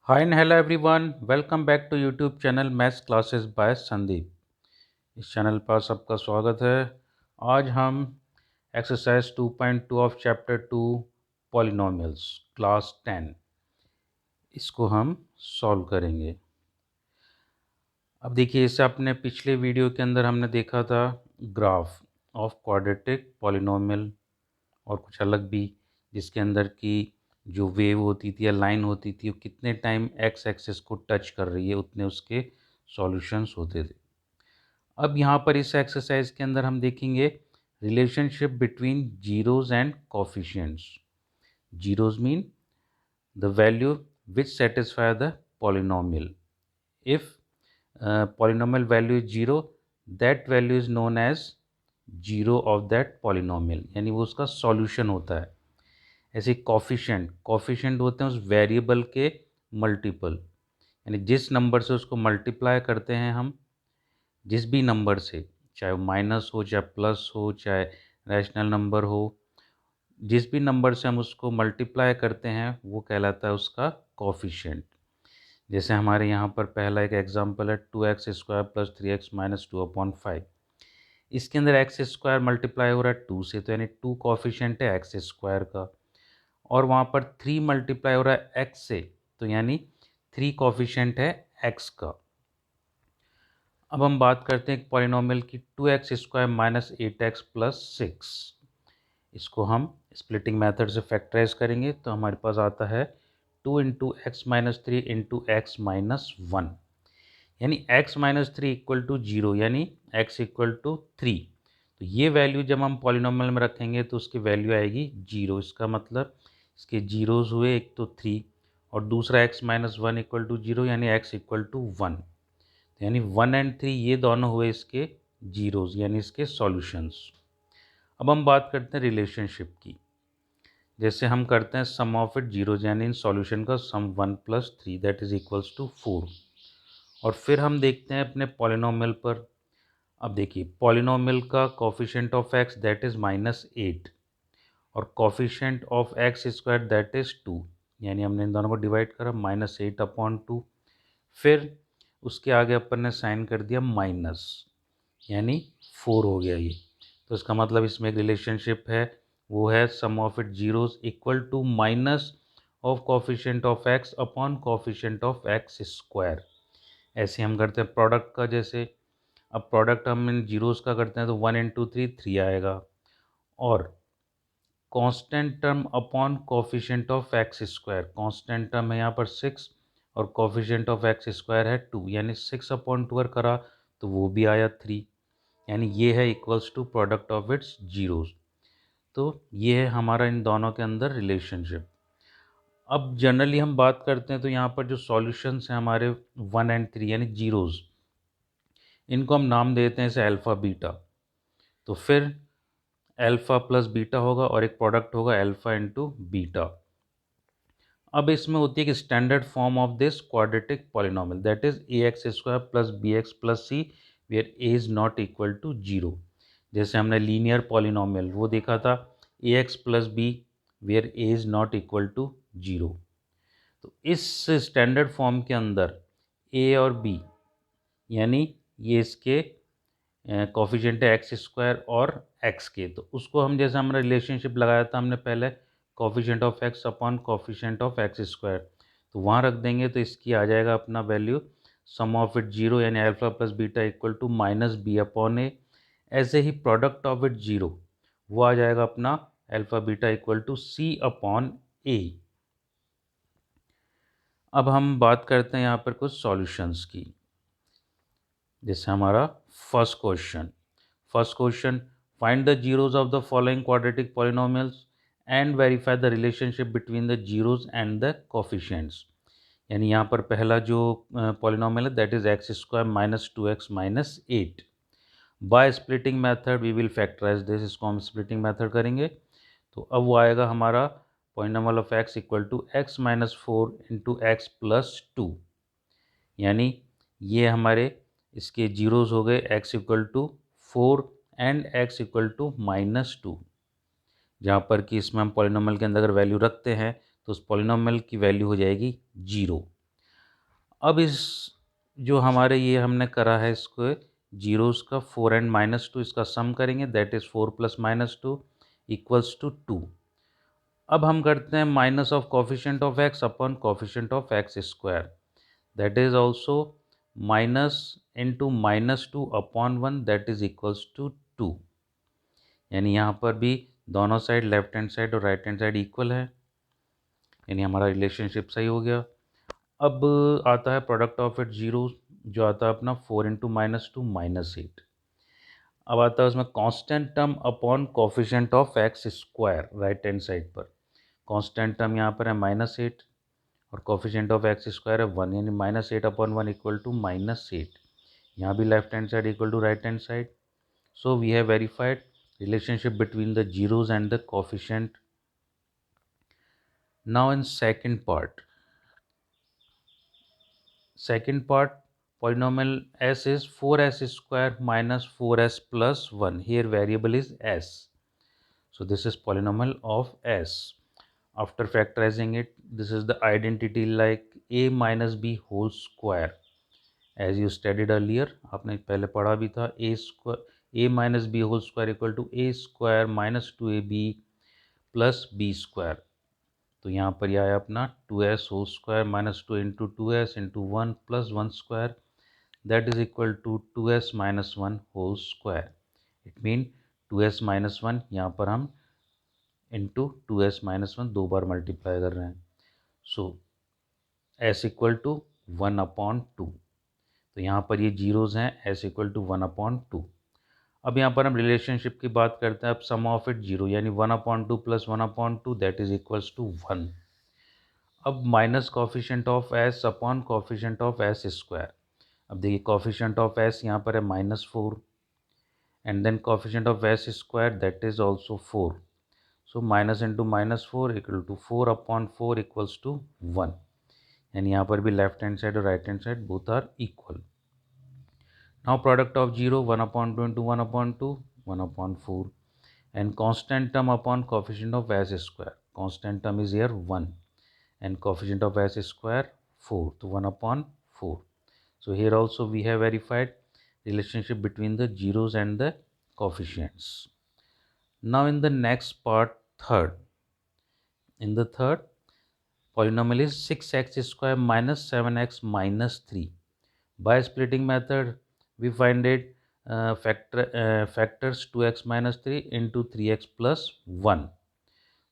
Hi and hello everyone. Welcome back to YouTube channel Maths Classes by Sandeep. इस channel पर सबका स्वागत है। आज हम exercise 2.2 of chapter 2 polynomials class 10 इसको हम सॉल्व करेंगे। अब देखिए, इससे अपने पिछले वीडियो के अंदर हमने देखा था ग्राफ ऑफ क्वाड्रेटिक पॉलिनोमियल और कुछ अलग भी, जिसके अंदर की जो वेव होती थी या लाइन होती थी वो कितने टाइम एक्स एक्सिस को टच कर रही है उतने उसके सॉल्यूशंस होते थे। अब यहाँ पर इस एक्सरसाइज के अंदर हम देखेंगे relationship between zeros and coefficients. Zeros mean the value which satisfy the polynomial. If polynomial value is zero, that value is known as zero of that polynomial, यानी वो उसका सॉल्यूशन होता है। ऐसे कॉफिशेंट कॉफिशेंट होते हैं उस वेरिएबल के मल्टीपल, यानी जिस नंबर से उसको मल्टीप्लाई करते हैं हम, जिस भी नंबर से, चाहे वो माइनस हो, चाहे प्लस हो, चाहे रैशनल नंबर हो, जिस भी नंबर से हम उसको मल्टीप्लाई करते हैं वो कहलाता है उसका कॉफिशेंट। जैसे हमारे यहाँ पर पहला एक एग्जांपल है 2x² + 3x - 2/5। इसके अंदर एक्स स्क्वायर मल्टीप्लाई हो रहा है 2 से, तो यानी 2 कॉफिशेंट है एक्स स्क्वायर का, और वहाँ पर 3 मल्टीप्लाई हो रहा है एक्स से, तो यानी 3 कॉफिशेंट है एक्स का। अब हम बात करते हैं एक पॉलिनोमियल की 2x² - 8x + 6। इसको हम स्प्लिटिंग मेथड से फैक्टराइज करेंगे तो हमारे पास आता है 2 × x - 3 × x - 1, यानी x - 3 = 0, यानी x = 3। तो ये वैल्यू जब हम पॉलिनोमियल में रखेंगे तो उसकी वैल्यू आएगी 0। इसका मतलब इसके जीरोज़ हुए, एक तो 3 और दूसरा x - 1 = 0, यानी x = 1। यानी 1 एंड 3 ये दोनों हुए इसके जीरोज़, यानी इसके सॉल्यूशंस। अब हम बात करते हैं रिलेशनशिप की। जैसे हम करते हैं सम ऑफ इट जीरोज, यानी इन सॉल्यूशन का सम 1 + 3 दैट इज इक्वल्स टू 4। और फिर हम देखते हैं अपने पॉलिनोमियल पर। अब देखिए, पॉलिनोमियल का coefficient of x that is -8 और coefficient of x² that is 2, यानी हमने इन दोनों को डिवाइड करा -8/2। फिर उसके आगे अपन ने साइन कर दिया माइनस, यानी 4 हो गया ये। तो इसका मतलब इसमें एक रिलेशनशिप है, वो है sum of it zeros equal to minus of coefficient of x upon coefficient of x²। ऐसे हम करते हैं प्रोडक्ट का। जैसे अब प्रोडक्ट हम इन जीरोज़ का करते हैं तो 1 × 3 3 आएगा, और constant term upon coefficient of x²। Constant term है यहाँ पर 6 और कोफिशिएंट ऑफ x² है 2, यानी 6/2 अगर करा तो वो भी आया 3, यानी ये है equals to product of its zeros. तो ये है हमारा इन दोनों के अंदर रिलेशनशिप। अब जनरली हम बात करते हैं तो यहाँ पर जो सॉल्यूशंस हैं हमारे 1 एंड 3 यानी जीरोज़, इनको हम नाम देते हैं जैसे अल्फ़ा बीटा। तो फिर अल्फ़ा प्लस बीटा होगा और एक प्रोडक्ट होगा अल्फ़ा इंटू बीटा। अब इसमें होती है कि standard form of this quadratic polynomial that is ax² + bx + c where a is not equal to 0। जैसे हमने लीनियर पॉलिनोमियल वो देखा था ax + b where a is not equal to 0। तो इस स्टैंडर्ड फॉर्म के अंदर a और b, यानी ये इसके कोफिशिएंट है x² और x के, तो उसको हम जैसे हमने रिलेशनशिप लगाया था हमने पहले coefficient of x upon coefficient of x², तो वहाँ रख देंगे तो इसकी आ जाएगा अपना value sum of it zero, यानी alpha plus beta equal to -b/a। ऐसे ही प्रोडक्ट ऑफ इट जीरो वो आ जाएगा अपना alpha beta equal to c/a। अब हम बात करते हैं यहाँ पर कुछ सॉल्यूशंस की। जैसे हमारा first question find the zeros of the following quadratic polynomials and verify the relationship between the zeros and the coefficients. यानी यहाँ पर पहला जो पॉलिनोमियल है that is x² - 2x - 8। By splitting method we will factorise this. इसको हम splitting method करेंगे तो अब वो आएगा हमारा polynomial of x equal to x - 4 × x + 2, यानी ये हमारे इसके जीरोज़ हो गए x = 4 एंड x = -2। जहाँ पर कि इसमें हम पॉलिनोमियल के अंदर अगर वैल्यू रखते हैं तो उस पॉलिनोमियल की वैल्यू हो जाएगी 0। अब इस जो हमारे ये हमने करा है इसको जीरोस का 4 एंड -2 इसका सम करेंगे, दैट इज़ 4 + -2 इक्वल्स टू 2। अब हम करते हैं minus of coefficient of x upon coefficient of x square, that is also minus into -2 upon 1 that is equals to 2। यानी यहाँ पर भी दोनों साइड लेफ्ट हैंड साइड और राइट हैंड साइड इक्वल है, यानी हमारा रिलेशनशिप सही हो गया। अब आता है प्रोडक्ट ऑफ इट जीरो, जो आता है अपना 4 इंटू -2 -8। अब आता है उसमें constant term upon coefficient of x square right hand side पर। कांस्टेंट टर्म यहाँ पर है -8 और कोफिशिएंट ऑफ एक्स स्क्वायर है 1, यानी -8 अपॉन 1 इक्वल टू -8। यहाँ भी left hand side equal to right hand side. So we have verified relationship between the zeros and the coefficient. Now in second part polynomial s is 4s square minus 4s plus 1. Here variable is s, so this is polynomial of s. After factorizing it, this is the identity like a minus b whole square, as you studied earlier. आपने पहले पढ़ा भी था, a minus b whole square equal to a square minus 2ab plus b square. तो यहाँ पर यह आया अपना 2s whole square minus 2 into 2s into 1 plus 1 square, that is equal to 2s minus 1 whole square. It mean 2s minus 1, यहाँ पर हम into 2s minus 1 दो बार मल्टीप्लाई कर रहे हैं। सो s इक्वल टू 1/2। तो यहाँ पर ये जीरोज़ हैं, s इक्वल टू 1/2। अब यहाँ पर हम रिलेशनशिप की बात करते हैं। अब सम ऑफ इट जीरो, यानी 1/2 plus 1/2 that is equals to 1। अब minus coefficient of s upon coefficient of s square. अब देखिए कॉफिशेंट ऑफ एस यहाँ पर है -4 and then coefficient of s square that is also 4। So minus into -4 equal to 4/4 equals to 1। यानी यहाँ पर भी लेफ्ट हैंड साइड और right hand side both are equal. Now product of 0 1/2 into 1/2 1/4 and constant term upon coefficient of s square. Constant term is here 1 and coefficient of s square 4, so 1/4. So here also we have verified relationship between the zeros and the coefficients. Now in the next part, in the third polynomial is 6x square minus 7x minus 3. By splitting method, we find it factors 2x minus 3 into 3x plus 1.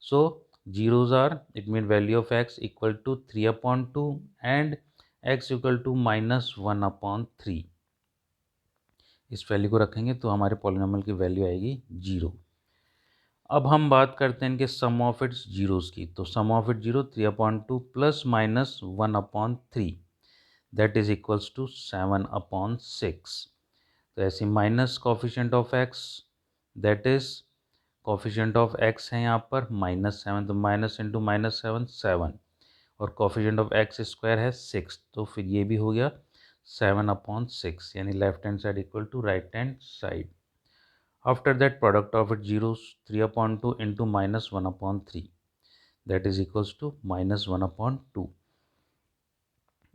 So zeros are, it means value of x equal to 3/2 and x equal to -1/3. इस value को रखेंगे तो हमारे polynomial की value आएगी 0। अब हम बात करते हैं इनके सम ऑफ इट्स जीरोस की। तो sum of it 0 3/2 plus minus 1/3 that is equals to 7/6। तो ऐसे minus coefficient of x, that is coefficient of x है यहाँ पर -7, तो माइनस इंटू -7 7, और कॉफिशेंट ऑफ एक्स स्क्वायर है 6, तो फिर ये भी हो गया 7/6, यानी left hand side equal to right hand side. After that product of it zero 3/2 into -1/3 that is equals to -1/2।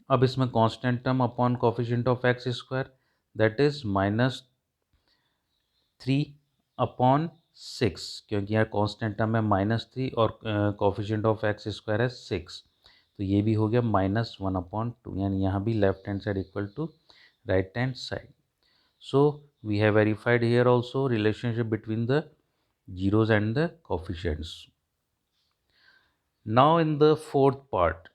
अब इसमें constant term upon coefficient of x square that is -3/6, क्योंकि यहाँ कांस्टेंट टर्म है -3 और कोफिशिएंट ऑफ एक्स स्क्वायर है 6, तो ये भी हो गया -1/2, यानी यहाँ भी left hand side equal to right hand side. So we have verified here also relationship between the zeros and the coefficients. Now in the fourth part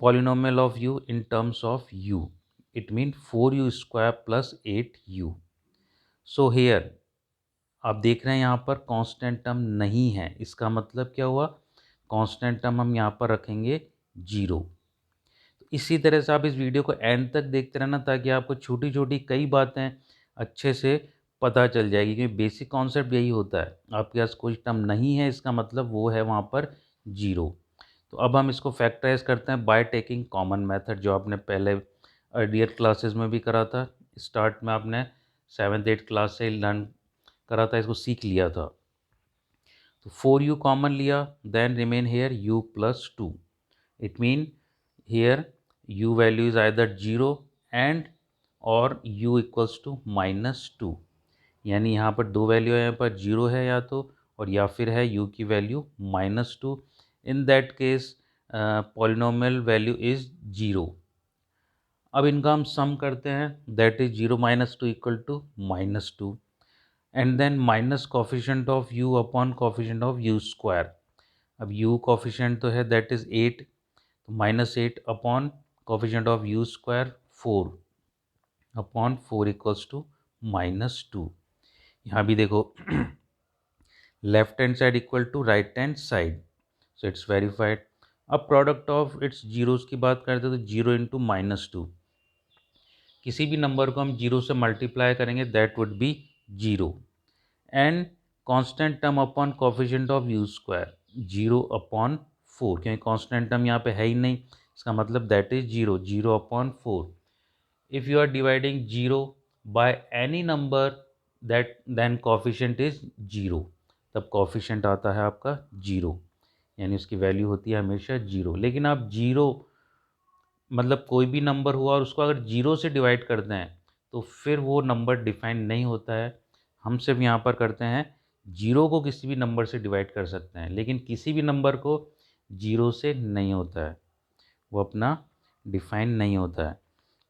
polynomial of u in terms of u, it means 4u square plus 8u. So here आप देख रहे हैं यहाँ पर constant term नहीं है, इसका मतलब क्या हुआ, कांस्टेंट टर्म हम यहाँ पर रखेंगे 0। तो इसी तरह से आप इस वीडियो को एंड तक देखते रहना ताकि आपको छोटी छोटी कई बातें अच्छे से पता चल जाएगी, क्योंकि बेसिक कॉन्सेप्ट यही होता है। आपके पास कोई टर्म नहीं है इसका मतलब वो है वहाँ पर 0। तो अब हम इसको फैक्टराइज करते हैं बाय टेकिंग कॉमन मेथड, जो आपने पहले अर्लियर क्लासेस में भी करा था। स्टार्ट में आपने 7th-8th क्लास से लर्न करा था, इसको सीख लिया था। तो 4u कॉमन लिया, then remain here u plus 2, it mean here u value is either 0 and or u equals to -2, यानी यहाँ पर दो वैल्यू है, यहाँ पर 0 है या तो, और या फिर है u की value -2। In that case polynomial value is 0। अब इनका हम सम करते हैं, that is 0 - 2 equal to -2, and then minus coefficient of u upon coefficient of u square. अब u कोफिशिएंट तो है दैट इज 8, तो -8 upon coefficient of u square 4 upon 4 equals to -2। यहाँ भी देखो left hand side equal to right hand side, so it's verified. अब product of its zeros की बात करते हैं तो 0 इंटू -2, किसी भी नंबर को हम 0 से मल्टीप्लाई करेंगे that would be 0, and constant term upon coefficient of u square 0 upon 4, क्योंकि कांस्टेंट टर्म यहाँ पे है ही नहीं, इसका मतलब that is 0, 0 upon 4। If you are dividing 0 by any number that then coefficient is 0, तब कोफिशिएंट आता है आपका 0, यानी उसकी वैल्यू होती है हमेशा 0। लेकिन आप 0 मतलब कोई भी नंबर हुआ और उसको अगर 0 से डिवाइड करते हैं तो फिर वो नंबर डिफाइन नहीं होता है। हम सिर्फ यहाँ पर करते हैं 0 को किसी भी नंबर से डिवाइड कर सकते हैं, लेकिन किसी भी नंबर को 0 से नहीं होता है, वो अपना डिफाइन नहीं होता है।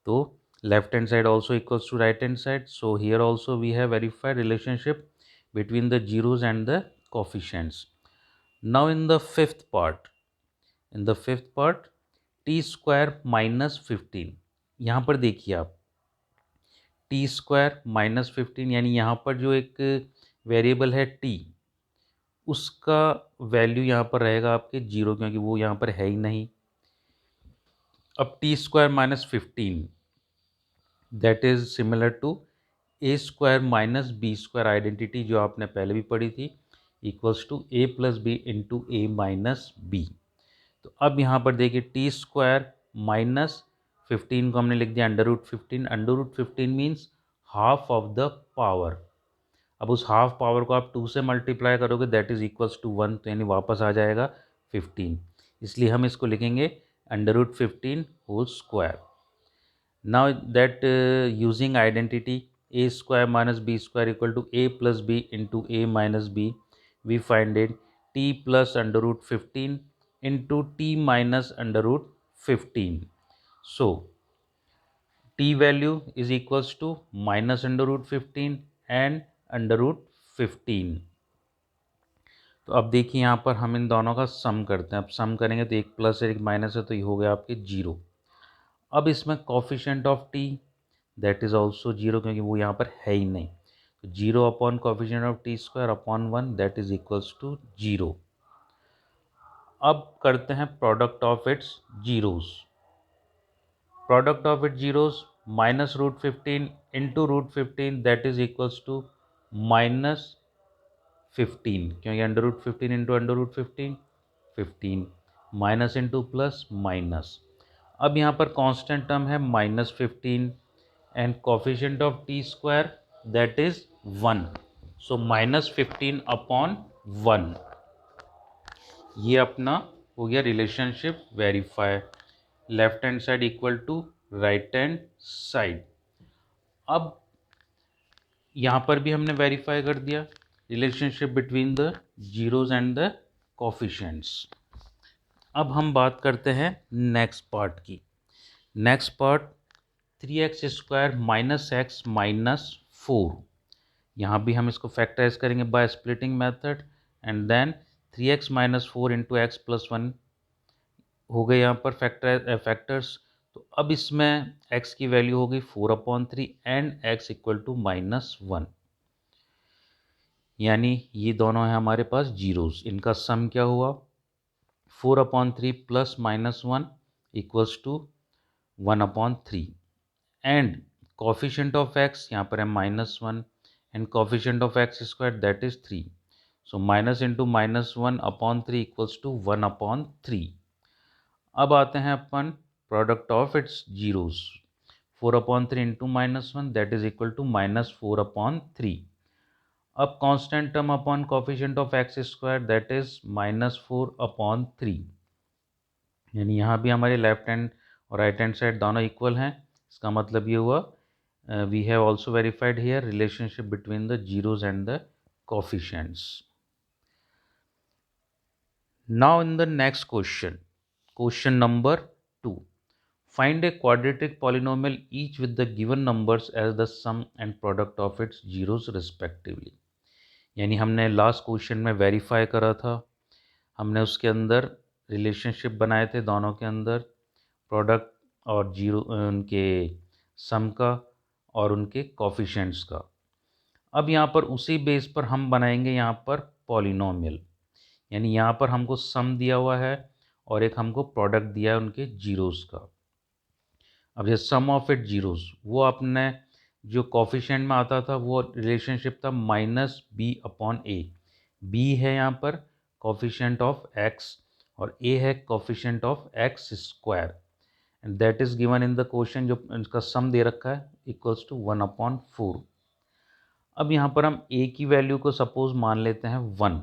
तो left hand side also equals to right hand side, so here also we have verified relationship between the zeros and the coefficients. Now in the fifth part t square -15, यहाँ पर देखिए आप t स्क्वायर -15, यानी यहाँ पर जो एक variable है t, उसका वैल्यू यहाँ पर रहेगा आपके 0, क्योंकि वो यहाँ पर है ही नहीं। अब t square -15 that is similar to a square minus b square identity, जो आपने पहले भी पढ़ी थी, equals to a plus b into a minus b. तो अब यहाँ पर देखिए टी स्क्वायर -15 को हमने लिख दिया √15। √15 means half of the power. अब उस हाफ पावर को आप 2 से मल्टीप्लाई करोगे दैट इज इक्वल्स टू 1, तो यानी वापस आ जाएगा 15, इसलिए हम इसको लिखेंगे √15 whole square. Now that using identity a square minus b square equal to a plus b into a minus b, we find it t plus √15 into t minus √15. So t value is equals to minus √15 and √15। तो अब देखिए यहाँ पर हम इन दोनों का सम करते हैं। अब सम करेंगे तो एक प्लस है एक माइनस है, तो ये हो गया आपके 0। अब इसमें coefficient of T that is also 0, क्योंकि वो यहाँ पर है ही नहीं, तो 0 upon coefficient of t square upon 1 that is equals to 0। अब करते हैं product of its zeros. Product of its zeros -√15 into √15 that is equals to -15, क्योंकि √15 into √15 15, minus into plus minus. अब यहाँ पर कांस्टेंट टर्म है -15 and coefficient of t square that is 1, so -15 upon 1। ये अपना हो गया relationship verify, left hand side equal to right hand side. अब यहाँ पर भी हमने वेरीफाई कर दिया relationship between the zeros and the coefficients. अब हम बात करते हैं नेक्स्ट पार्ट की। Next part 3x square -x -4, यहाँ भी हम इसको फैक्टराइज करेंगे by splitting method, and then 3x -4 into x plus 1 हो गए यहाँ पर फैक्टर्स। तो अब इसमें x की वैल्यू हो गई 4/3 एंड x इक्वल टू -1, यानी ये दोनों हैं हमारे पास जीरोस। इनका सम क्या हुआ 4/3 plus -1 equals to 1/3, and coefficient of x यहाँ पर है -1 and coefficient of x square that is 3, so minus into -1/3 equals to 1/3। अब आते हैं अपन product of its zeros, 4/3 into -1 that is equal to -4/3। अब constant term upon coefficient of x square that is -4/3। यानी यहाँ भी हमारे लेफ्ट हैंड और राइट हैंड साइड दोनों इक्वल हैं। इसका मतलब ये हुआ we have also verified here relationship between the zeros and the coefficients. Now in the next question number 2, find a quadratic polynomial each with the given numbers as the sum and product of its zeros respectively। यानी हमने last question में verify करा था, हमने उसके अंदर relationship बनाए थे दोनों के अंदर, प्रोडक्ट और जीरो उनके सम का और उनके कोफिशिएंट्स का। अब यहाँ पर उसी बेस पर हम बनाएंगे यहाँ पर पॉलिनोमियल। यानी यहाँ पर हमको सम दिया हुआ है और एक हमको प्रोडक्ट दिया है उनके जीरोस का। अब ये सम ऑफ इट जीरोस, वो आपने जो कोफिशिएंट में आता था वो रिलेशनशिप था माइनस बी अपॉन ए। बी है यहाँ पर कोफिशिएंट ऑफ एक्स और ए है coefficient of x square, and that is given in the question. जो इसका सम दे रखा है इक्वल्स टू 1/4। अब यहाँ पर हम ए की वैल्यू को सपोज मान लेते हैं 1,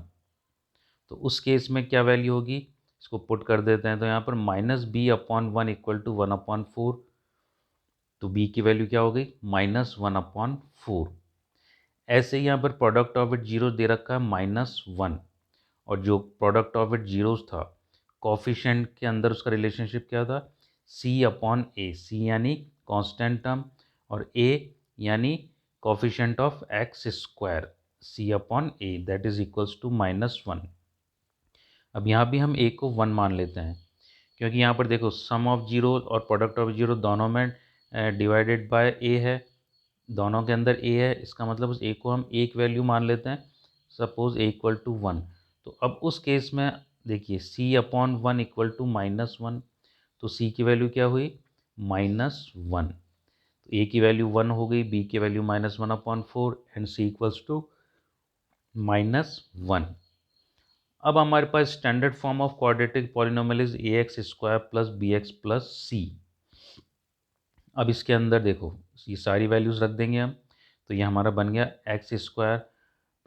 तो उस केस में क्या वैल्यू होगी, इसको पुट कर देते हैं। तो यहाँ पर minus b upon 1 equal to 1/4। तो बी की वैल्यू क्या हो गई, -1/4। ऐसे ही यहाँ पर प्रोडक्ट ऑफ इट जीरो दे रखा है -1, और जो प्रोडक्ट ऑफ इट जीरोस था कोफिशिएंट के अंदर उसका रिलेशनशिप क्या था, सी अपॉन ए। सी यानी कांस्टेंट टर्म और ए यानी coefficient of x square, c upon a that is equals to -1। अब यहाँ भी हम ए को 1 मान लेते हैं, क्योंकि यहाँ पर देखो सम ऑफ जीरो और प्रोडक्ट ऑफ जीरो दोनों में डिवाइडेड बाय ए है, दोनों के अंदर ए है। इसका मतलब उस ए को हम एक वैल्यू मान लेते हैं, सपोज ए इक्वल टू 1। तो अब उस केस में देखिए सी अपॉन 1 इक्वल टू -1, तो सी की वैल्यू क्या हुई, -1। तो ए की वैल्यू 1 हो गई, बी की value -1/4 and c equals to -1। अब हमारे पास standard form of quadratic polynomial is a x square plus b x plus c. अब इसके अंदर देखो ये सारी वैल्यूज़ रख देंगे हम, तो ये हमारा बन गया x square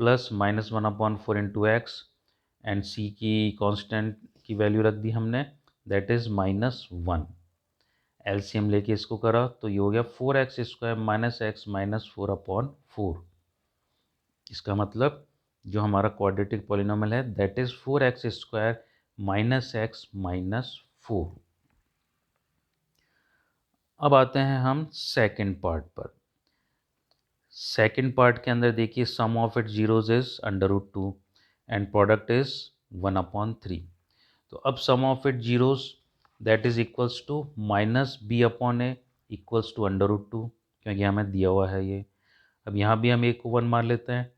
plus -1/4 into x, and c की कांस्टेंट की वैल्यू रख दी हमने, दैट इज़ -1। एलसीएम लेके इसको करा तो ये हो गया 4x square minus x minus 4/4। इसका मतलब जो हमारा क्वाड्रेटिक पॉलिनोमियल है that is 4x square minus x minus 4। अब आते हैं हम सेकंड पार्ट पर। सेकंड पार्ट के अंदर देखिए sum of it zeros is √2 and product is 1/3। तो अब sum of it zeros that is equals to minus b upon a equals to √2, क्योंकि हमें दिया हुआ है ये। अब यहाँ भी हम ए को 1 मान लेते हैं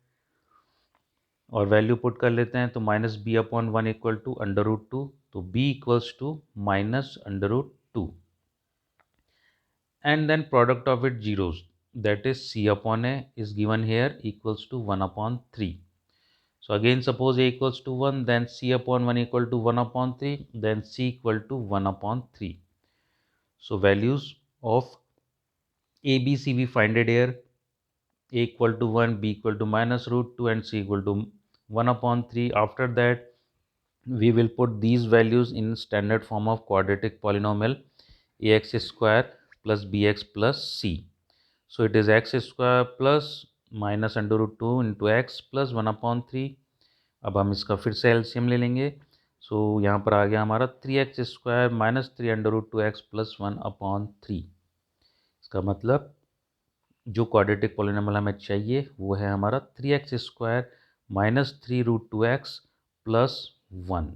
और वैल्यू पुट कर लेते हैं, तो -b/1 इक्वल टू √2, तो b equals to -√2, and then product of its zeros, that is c upon a is given here equals to 1/3. So again suppose a equals to 1, then c upon 1 equal to 1/3, then c equal to 1/3. So values of a b c we find it here, a equal to 1, b equal to -√2 and c equal to 1/3. After that we will put these values in standard form of quadratic polynomial ax square plus bx plus c. So it is x square plus -√2 into x plus 1/3। अब हम इसका फिर से LCM ले लेंगे, सो यहाँ पर आ गया हमारा 3x square minus 3√2x plus 1/3। इसका मतलब जो क्वाड्रेटिक पॉलिनोमियल हमें चाहिए वो है हमारा 3x square minus 3√2x plus 1।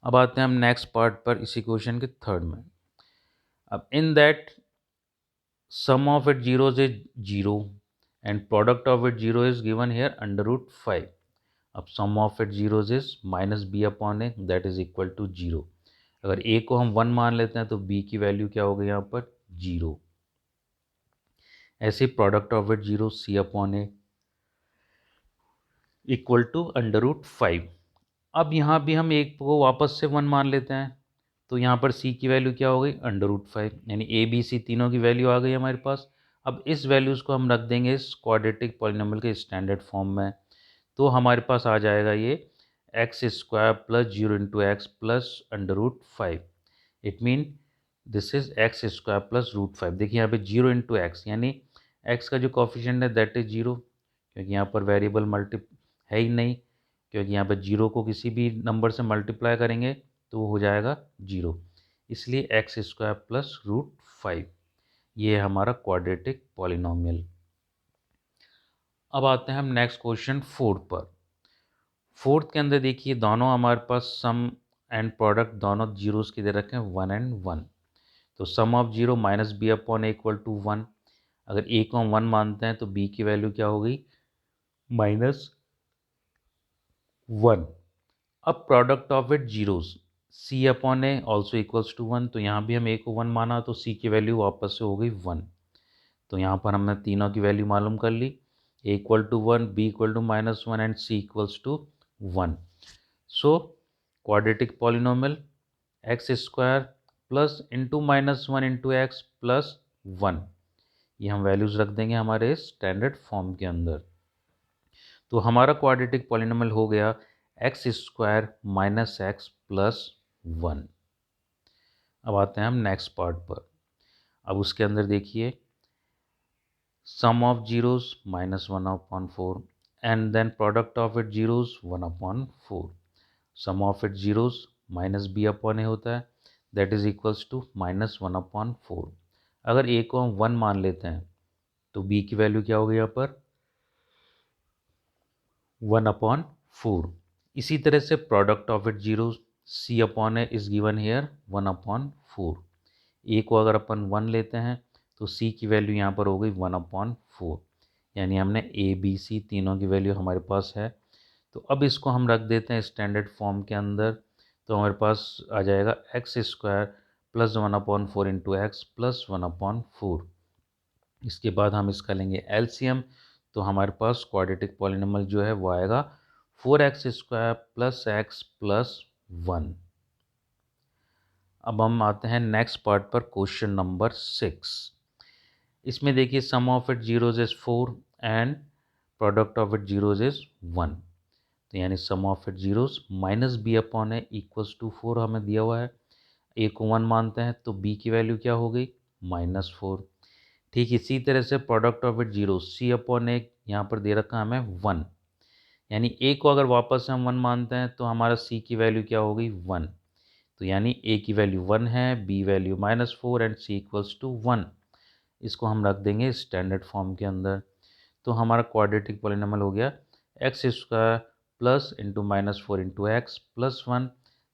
अब आते हैं हम नेक्स्ट पार्ट पर इसी क्वेश्चन के थर्ड में। अब in that sum of it zeros is 0 and product of it 0 is given here √5। अब sum of it zeros is -b/a that is equal to 0। अगर a को हम 1 मान लेते हैं तो b की वैल्यू क्या हो गई यहाँ पर 0। ऐसे product of it 0 c/a equal to √5। अब यहाँ भी हम एक को वापस से 1 मान लेते हैं, तो यहाँ पर c की वैल्यू क्या हो गई √5, यानी a b c तीनों की वैल्यू आ गई हमारे पास। अब इस वैल्यूज़ को हम रख देंगे इस क्वाड्रेटिक पॉलिनोमियल के स्टैंडर्ड फॉर्म में, तो हमारे पास आ जाएगा ये x square plus 0 into x plus under root 5। It mean this is x square plus root 5। देखिए यहाँ पे 0 इंटू एक्स यानी एक्स का जो कॉफिशेंट है दैट इज 0, क्योंकि यहाँ पर वेरिएबल मल्टी है ही नहीं, क्योंकि यहाँ पर 0 को किसी भी नंबर से मल्टीप्लाई करेंगे तो वो हो जाएगा 0, इसलिए एक्स स्क्वायर प्लस रूट 5 ये है हमारा क्वाड्रेटिक पॉलिनोमियल। अब आते हैं हम नेक्स्ट क्वेश्चन फोर्थ पर। फोर्थ के अंदर देखिए दोनों हमारे पास सम एंड प्रोडक्ट दोनों जीरोस की दे रखे हैं 1 एंड 1। तो sum of zero minus b upon equal to 1। अगर ए को हम 1 मानते हैं तो बी की वैल्यू क्या हो गई -1। अब product of it zeros c upon a also equals to 1। तो यहाँ भी हम ए को 1 माना तो सी की वैल्यू वापस से हो गई 1। तो यहाँ पर हमने तीनों की वैल्यू मालूम कर ली, a equal to 1, b equal to -1 and c equals to 1। So quadratic polynomial x square plus into -1 into x plus 1, ये हम वैल्यूज़ रख देंगे हमारे स्टैंडर्ड फॉर्म के अंदर। तो हमारा क्वाड्रेटिक पॉलिनोमियल हो गया x square minus x plus 1। अब आते हैं हम नेक्स्ट पार्ट पर। अब उसके अंदर देखिए sum of zeros -1/4 and then product of it zeros 1/4। Sum of it zeros minus b upon a होता है दैट इज इक्वल्स टू -1/4। अगर ए को हम 1 मान लेते हैं तो बी की वैल्यू क्या होगी यहाँ पर 1/4। इसी तरह से product of it zero c upon a is given here 1/4। A को अगर अपन 1 लेते हैं तो सी की वैल्यू यहाँ पर हो गई 1/4, यानी हमने ए बी सी तीनों की वैल्यू हमारे पास है। तो अब इसको हम रख देते हैं स्टैंडर्ड फॉर्म के अंदर। तो हमारे पास आ जाएगा x square plus 1/4 into x plus 1/4। इसके बाद हम इसका लेंगे एलसीएम, तो हमारे पास क्वाड्रेटिक पॉलिनोमियल जो है वो आएगा 4x square plus x plus 1। अब हम आते हैं नेक्स्ट पार्ट पर, क्वेश्चन नंबर 6। इसमें देखिए sum of it zeros is 4 and product of it zeros is 1। तो यानी sum of it zeros minus b upon a equals to 4 हमें दिया हुआ है। ए को 1 मानते हैं तो बी की वैल्यू क्या हो गई -4। ठीक इसी तरह से product of it zero c upon a यहाँ पर दे रखा है हमें 1, यानी ए को अगर वापस हम 1 मानते हैं तो हमारा सी की वैल्यू क्या हो गई 1। तो यानी ए की वैल्यू 1 है, b value -4 and c equals to 1। इसको हम रख देंगे स्टैंडर्ड फॉर्म के अंदर। तो हमारा क्वाड्रेटिक पॉलिनोमियल हो गया x square plus into -4 into x plus 1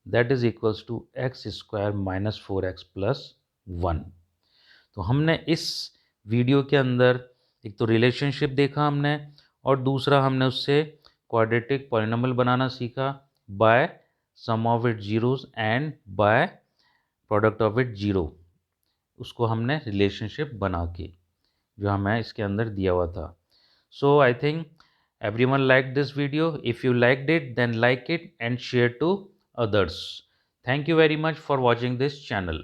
that is equals to x square -4x plus 1। तो हमने इस वीडियो के अंदर एक तो रिलेशनशिप देखा हमने, और दूसरा हमने उससे क्वाड्रेटिक पॉलिनोमियल बनाना सीखा by sum of it zeros and by product of it zero. उसको हमने रिलेशनशिप बना के जो हमें इसके अंदर दिया हुआ था। So I think everyone liked this video. If you liked it, then like it and share to others. Thank you very much for watching this channel.